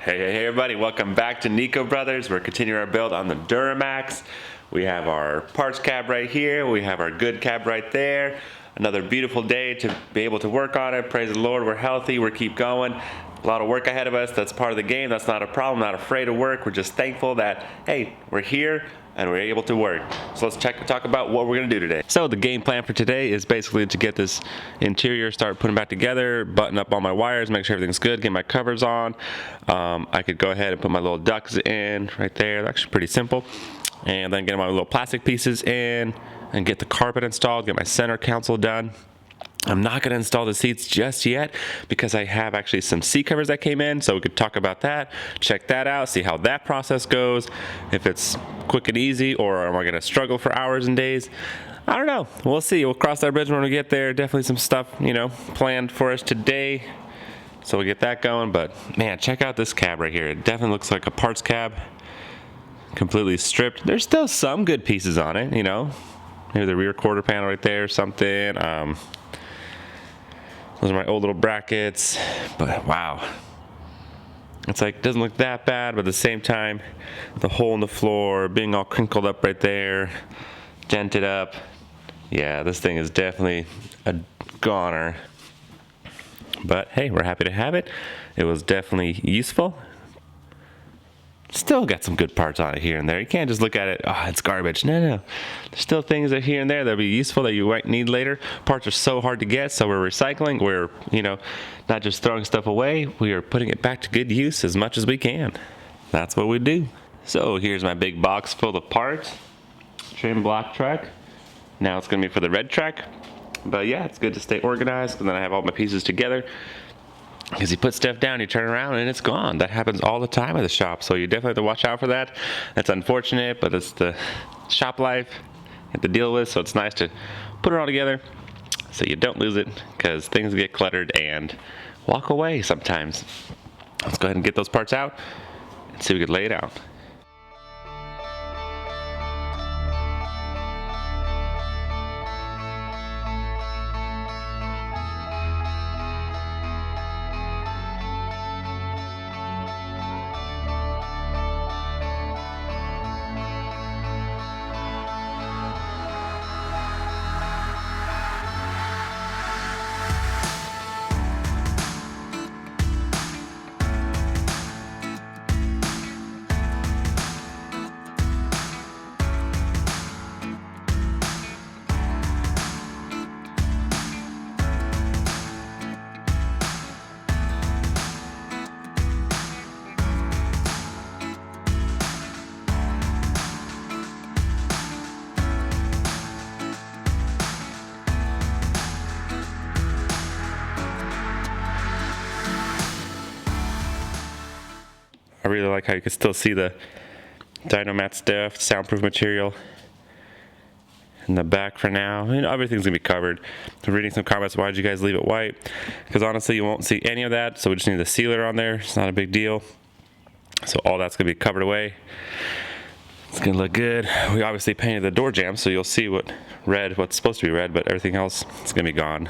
Hey everybody, welcome back to Nico Brothers. We're continuing our build on the Duramax. We have our parts cab right here, we have our good cab right there. Another beautiful day to be able to work on it. Praise the Lord, we're healthy, we keep going. A lot of work ahead of us, that's part of the game, that's not a problem, not afraid of work. We're just thankful that, hey, we're here and we're able to work. So let's talk about what we're gonna do today. So the game plan for today is basically to get this interior, start putting back together, button up all my wires, make sure everything's good, get my covers on. I could go ahead and put my little ducts in right there. They're actually pretty simple. And then get my little plastic pieces in and get the carpet installed, get my center console done. I'm not going to install the seats just yet because I have actually some seat covers that came in, so we could talk about that, check that out, see how that process goes, if it's quick and easy or am I going to struggle for hours and days. I don't know. We'll see. We'll cross that bridge when we get there. Definitely some stuff, planned for us today, so we'll get that going. But man, check out this cab right here. It definitely looks like a parts cab, completely stripped. There's still some good pieces on it, maybe the rear quarter panel right there or something. Those are my old little brackets, but wow. It's like, doesn't look that bad, but at the same time, the hole in the floor, being all crinkled up right there, dented up. Yeah, this thing is definitely a goner. But hey, we're happy to have it. It was definitely useful. Still got some good parts on it here and there. You can't just look at it, oh, it's garbage. No. There's still things that here and there that'll be useful that you might need later. Parts are so hard to get, so we're recycling. We're, not just throwing stuff away. We are putting it back to good use as much as we can. That's what we do. So here's my big box full of parts. Trim black truck. Now it's gonna be for the red truck. But yeah, it's good to stay organized, and then I have all my pieces together. Because you put stuff down, you turn around, and it's gone. That happens all the time at the shop, so you definitely have to watch out for that. That's unfortunate, but it's the shop life you have to deal with, so it's nice to put it all together so you don't lose it, because things get cluttered and walk away sometimes. Let's go ahead and get those parts out and see if we can lay it out. I really like how you can still see the Dynomat stuff, soundproof material in the back for now. Everything's gonna be covered. I'm reading some comments, why did you guys leave it white? Because honestly, you won't see any of that, so we just need the sealer on there. It's not a big deal. So all that's gonna be covered away. It's gonna look good. We obviously painted the door jamb, so you'll see what's supposed to be red, but everything else is gonna be gone.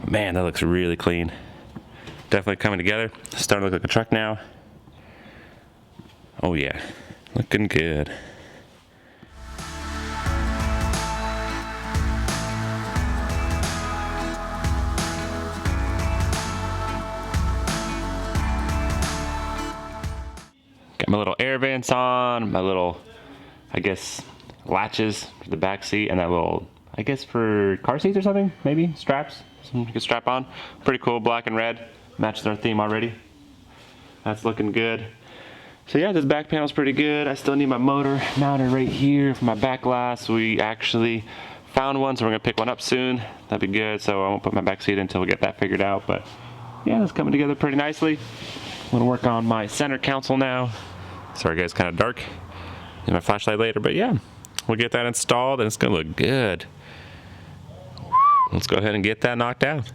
Man, that looks really clean. Definitely coming together. It's starting to look like a truck now. Oh yeah, looking good. Got my little air vents on, my little, latches for the back seat, and that little, for car seats or something, maybe, straps, something you can strap on. Pretty cool, black and red, matches our theme already. That's looking good. So yeah, this back panel's pretty good. I still need my motor mounted right here for my back glass. We actually found one, so we're gonna pick one up soon. That'd be good, so I won't put my back seat in until we get that figured out. But yeah, it's coming together pretty nicely. I'm gonna work on my center console now. Sorry guys, kind of dark. Need my flashlight later, but yeah, we'll get that installed and it's gonna look good. Let's go ahead and get that knocked out.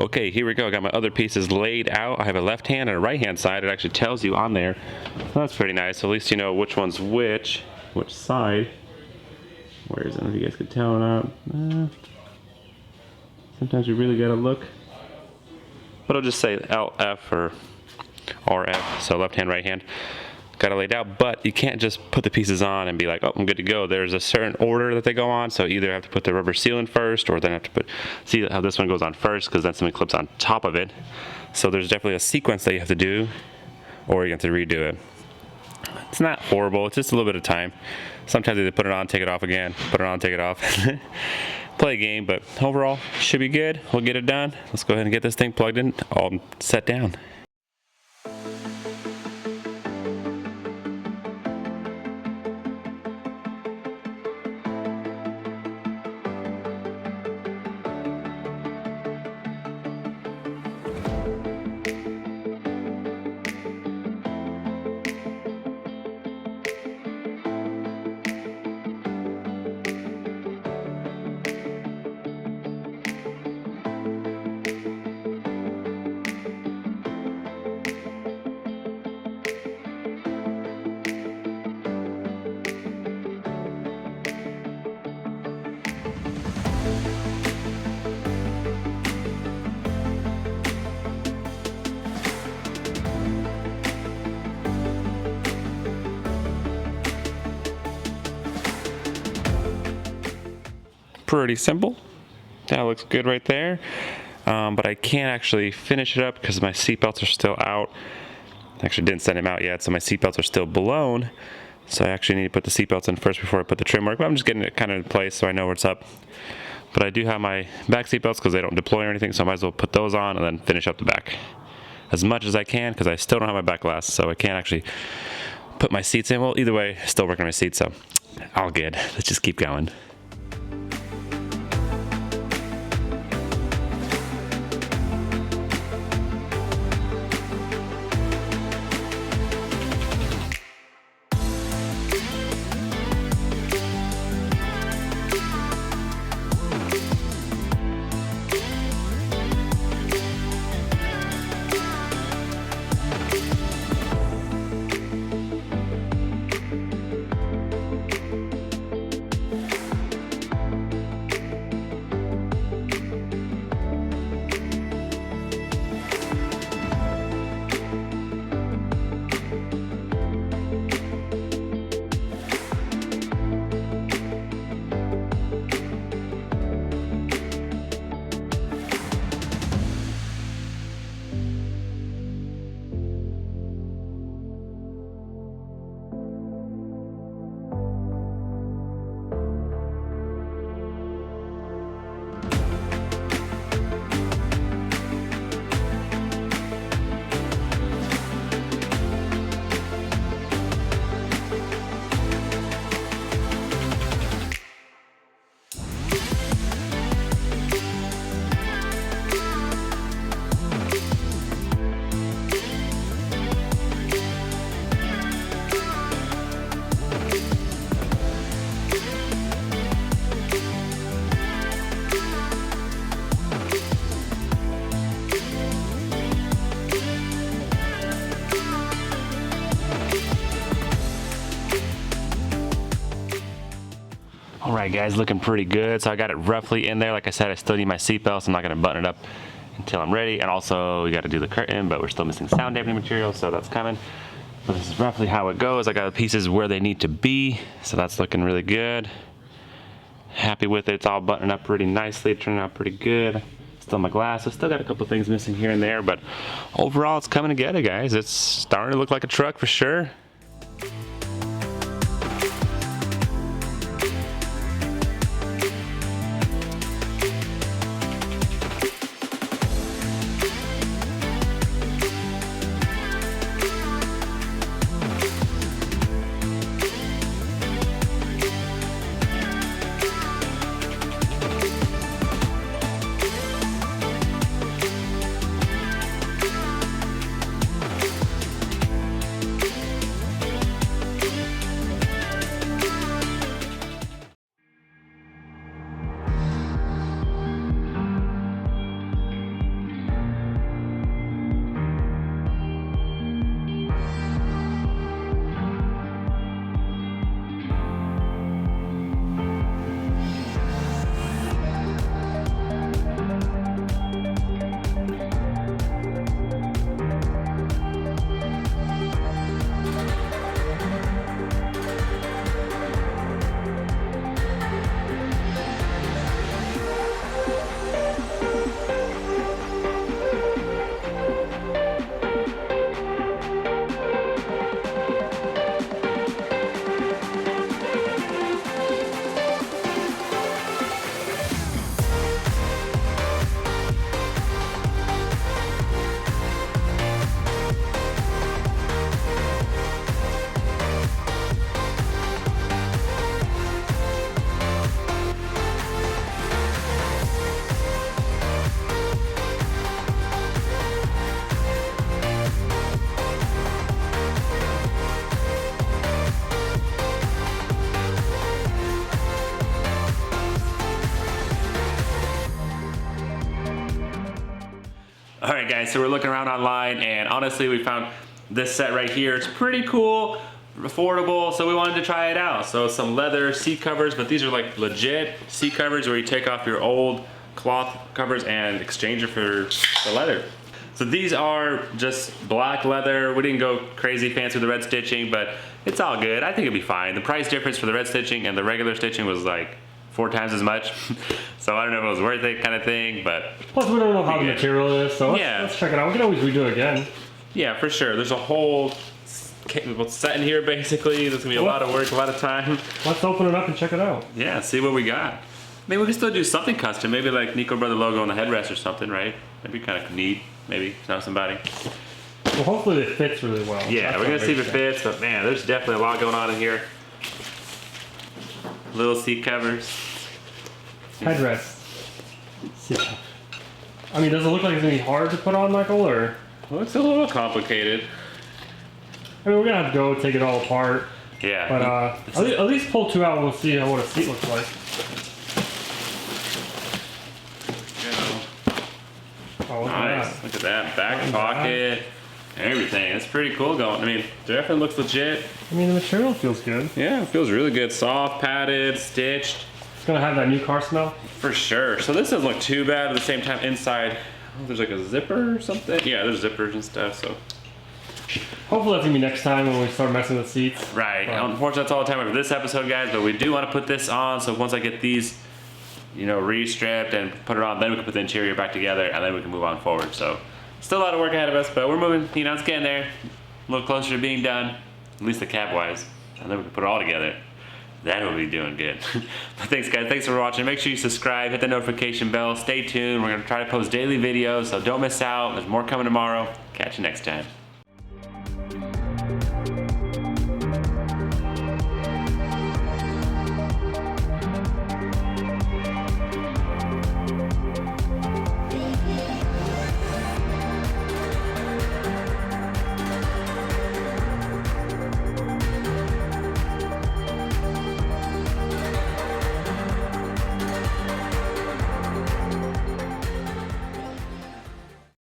Okay, here we go. I got my other pieces laid out. I have a left hand and a right hand side. It actually tells you on there. So that's pretty nice. So at least you know which one's which side. Where is it? I don't know if you guys can tell or not. Sometimes you really gotta look. But I'll just say LF or RF, so left hand, right hand. Got it laid out, but you can't just put the pieces on and be like, oh, I'm good to go. There's a certain order that they go on, so either have to put the rubber seal in first, or then have to see how this one goes on first, because then something clips on top of it. So there's definitely a sequence that you have to do, or you have to redo it. It's not horrible, it's just a little bit of time. Sometimes they put it on, take it off again, put it on, take it off. Play a game, but overall, should be good. We'll get it done. Let's go ahead and get this thing plugged in, all set down. Pretty simple. That looks good right there. But I can't actually finish it up because my seatbelts are still out. I actually didn't send them out yet, so my seatbelts are still blown. So I actually need to put the seatbelts in first before I put the trim work. But I'm just getting it kind of in place so I know what's up. But I do have my back seatbelts because they don't deploy or anything, so I might as well put those on and then finish up the back as much as I can, because I still don't have my back glass, so I can't actually put my seats in. Well, either way, still working on my seats, so all good. Let's just keep going. Alright guys, looking pretty good. So I got it roughly in there. Like I said, I still need my seatbelts. I'm not going to button it up until I'm ready. And also we got to do the curtain, but we're still missing sound dampening material, so that's coming. But this is roughly how it goes. I got the pieces where they need to be, so that's looking really good. Happy with it. It's all buttoned up pretty nicely. It turned out pretty good. Still my glass. I still got a couple things missing here and there, but overall it's coming together, guys. It's starting to look like a truck for sure. All right, guys, so we're looking around online, and honestly, we found this set right here. It's pretty cool, affordable, so we wanted to try it out. So some leather seat covers, but these are like legit seat covers where you take off your old cloth covers and exchange it for the leather. So these are just black leather. We didn't go crazy fancy with the red stitching, but it's all good. I think it'd be fine. The price difference for the red stitching and the regular stitching was like 4 times as much. So I don't know if it was worth it kind of thing, but. Plus we don't know how the material is, so let's check it out. We can always redo it again. Yeah, for sure. There's a whole set in here basically. There's gonna be a lot of work, a lot of time. Let's open it up and check it out. Yeah, see what we got. Maybe we can still do something custom. Maybe like Nico Brother logo on the headrest or something, right? That'd be kind of neat. Maybe know somebody. Well, hopefully it fits really well. Yeah, we're gonna see if it fits, but man, there's definitely a lot going on in here. Little seat covers. Headrest. I mean, does it look like it's gonna be hard to put on, Michael, or? Looks a little complicated. I mean, we're gonna have to go take it all apart. Yeah. But at least pull 2 out and we'll see what a seat looks like. Oh, look nice. at that. Look at that. Back pocket. Everything. It's pretty cool going. I mean, definitely looks legit. I mean, the material feels good. Yeah, it feels really good. Soft, padded, stitched. It's gonna have that new car smell. For sure. So this doesn't look too bad. At the same time, inside, there's like a zipper or something. Yeah, there's zippers and stuff. So hopefully that's gonna be next time when we start messing with seats. Right. Unfortunately, that's all the time we have for this episode, guys. But we do want to put this on. So once I get these, you know, re-stripped and put it on, then we can put the interior back together, and then we can move on forward. So still a lot of work ahead of us, but we're moving. You know, it's getting there. A little closer to being done, at least the cab-wise, and then we can put it all together. Then we'll be doing good. But thanks, guys. Thanks for watching. Make sure you subscribe, hit the notification bell. Stay tuned. We're gonna try to post daily videos, so don't miss out. There's more coming tomorrow. Catch you next time.